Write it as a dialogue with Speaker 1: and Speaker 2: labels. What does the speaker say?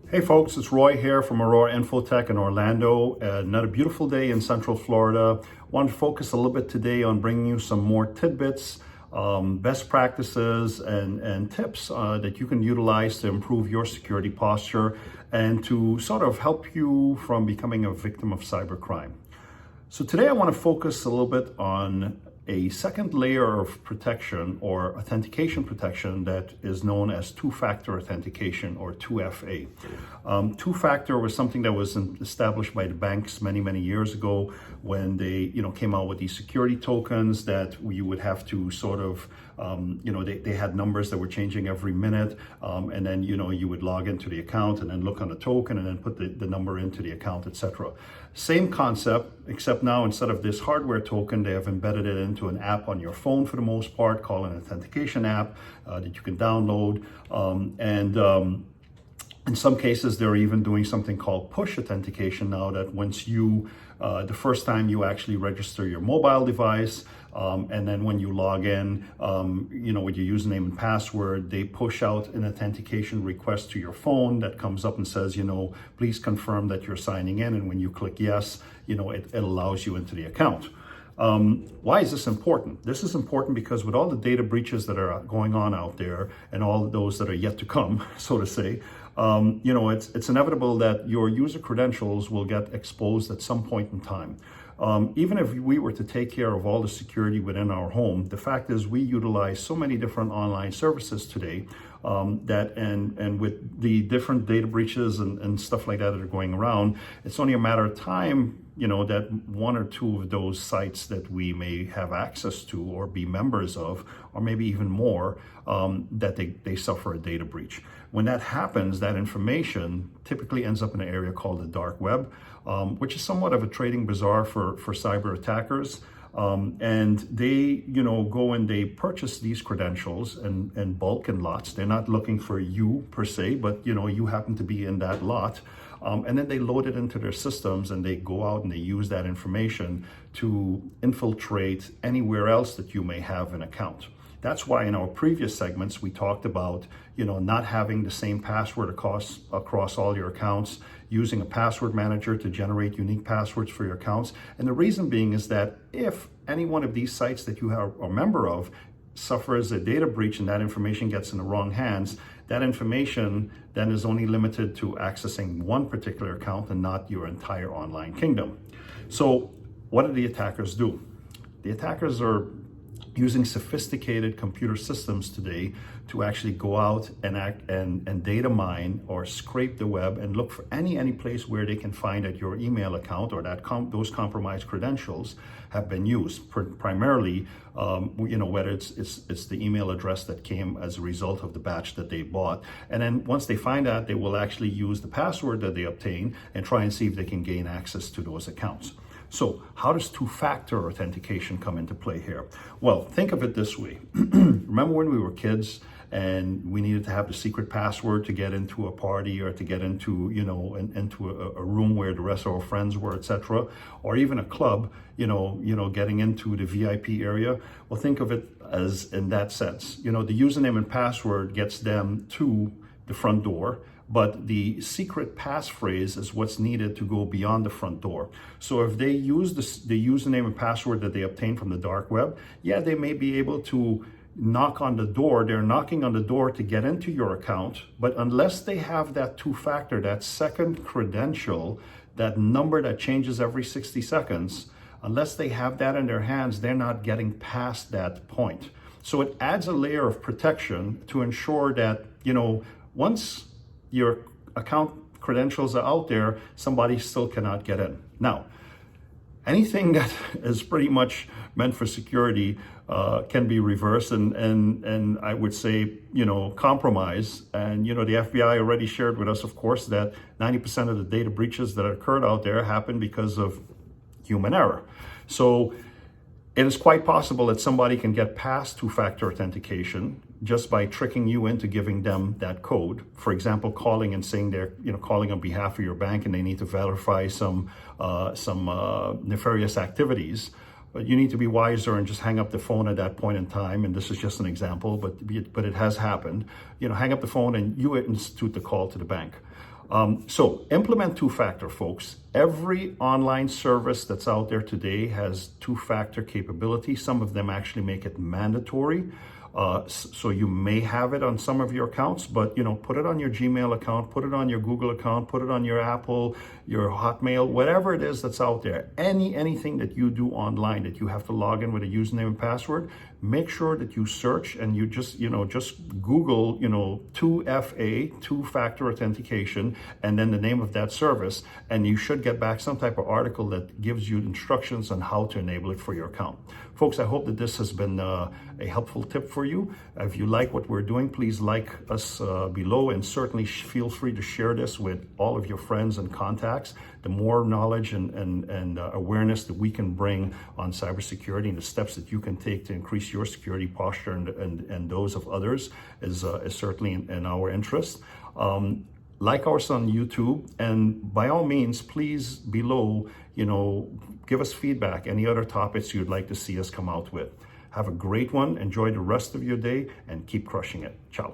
Speaker 1: Hey folks, it's Roy here from Aurora Infotech in Orlando. Another beautiful day in Central Florida. Want to focus a little bit today on bringing you some more tidbits, best practices and tips that you can utilize to improve your security posture and to sort of help you from becoming a victim of cybercrime. So today I want to focus a little bit on a second layer of protection or authentication protection that is known as two-factor authentication or 2FA. Two-factor was something that was established by the banks many years ago when they came out with these security tokens that you would have to sort of they had numbers that were changing every minute, and then you would log into the account and then look on the token and then put the number into the account, etc. Same concept, except now instead of this hardware token, they have embedded it into an app on your phone for the most part, called an authentication app that you can download. In some cases, they're even doing something called push authentication now, that once you, the first time you actually register your mobile device, and then when you log in, with your username and password, they push out an authentication request to your phone that comes up and says, please confirm that you're signing in. And when you click yes, it allows you into the account. Why is this important? This is important because with all the data breaches that are going on out there and all those that are yet to come, so to say, it's inevitable that your user credentials will get exposed at some point in time. Even if we were to take care of all the security within our home, the fact is we utilize so many different online services today and with the different data breaches and stuff like that are going around, it's only a matter of time that one or two of those sites that we may have access to or be members of, or maybe even more, that they suffer a data breach. When that happens, that information typically ends up in an area called the dark web, which is somewhat of a trading bazaar for cyber attackers. And they, go and they purchase these credentials in bulk and lots. They're not looking for you per se, but you happen to be in that lot. And then they load it into their systems and they go out and they use that information to infiltrate anywhere else that you may have an account. That's why in our previous segments, we talked about, not having the same password across all your accounts, using a password manager to generate unique passwords for your accounts. And the reason being is that if any one of these sites that you are a member of suffers a data breach and that information gets in the wrong hands, that information then is only limited to accessing one particular account and not your entire online kingdom. So what do the attackers do? The attackers are using sophisticated computer systems today to actually go out and data mine or scrape the web and look for any place where they can find that your email account or that those compromised credentials have been used. Primarily, whether it's the email address that came as a result of the batch that they bought. And then once they find that, they will actually use the password that they obtain and try and see if they can gain access to those accounts. So how does two-factor authentication come into play here? Well, think of it this way. Remember when we were kids and we needed to have the secret password to get into a party or to get into, into a room where the rest of our friends were, etc., or even a club, getting into the VIP area? Well, think of it as in that sense. The username and password gets them to the front door, but the secret passphrase is what's needed to go beyond the front door. So if they use the username and password that they obtain from the dark web, yeah, they may be able to knock on the door. They're knocking on the door to get into your account, but unless they have that two-factor, that second credential, that number that changes every 60 seconds, unless they have that in their hands, they're not getting past that point. So it adds a layer of protection to ensure that, once your account credentials are out there, somebody still cannot get in. Now, anything that is pretty much meant for security can be reversed and I would say, compromised. And, the FBI already shared with us, of course, that 90% of the data breaches that occurred out there happen because of human error. So it is quite possible that somebody can get past two-factor authentication just by tricking you into giving them that code. For example, calling and saying they're, calling on behalf of your bank and they need to verify some nefarious activities. But you need to be wiser and just hang up the phone at that point in time. And this is just an example, but it has happened. Hang up the phone and you institute the call to the bank. So implement two-factor, folks. Every online service that's out there today has two-factor capability. Some of them actually make it mandatory. So you may have it on some of your accounts, but put it on your Gmail account, put it on your Google account, put it on your Apple, your Hotmail, whatever it is that's out there. Anything that you do online that you have to log in with a username and password, make sure that you search and you just Google 2FA, two-factor authentication, and then the name of that service, and you should get back some type of article that gives you instructions on how to enable it for your account. Folks, I hope that this has been a helpful tip for you. If you like what we're doing, please like us below, and certainly feel free to share this with all of your friends and contacts. The more knowledge and awareness that we can bring on cybersecurity and the steps that you can take to increase your security posture and those of others is certainly in our interest. Like us on YouTube, and by all means, please below, give us feedback, any other topics you'd like to see us come out with. Have a great one, enjoy the rest of your day, and keep crushing it. Ciao.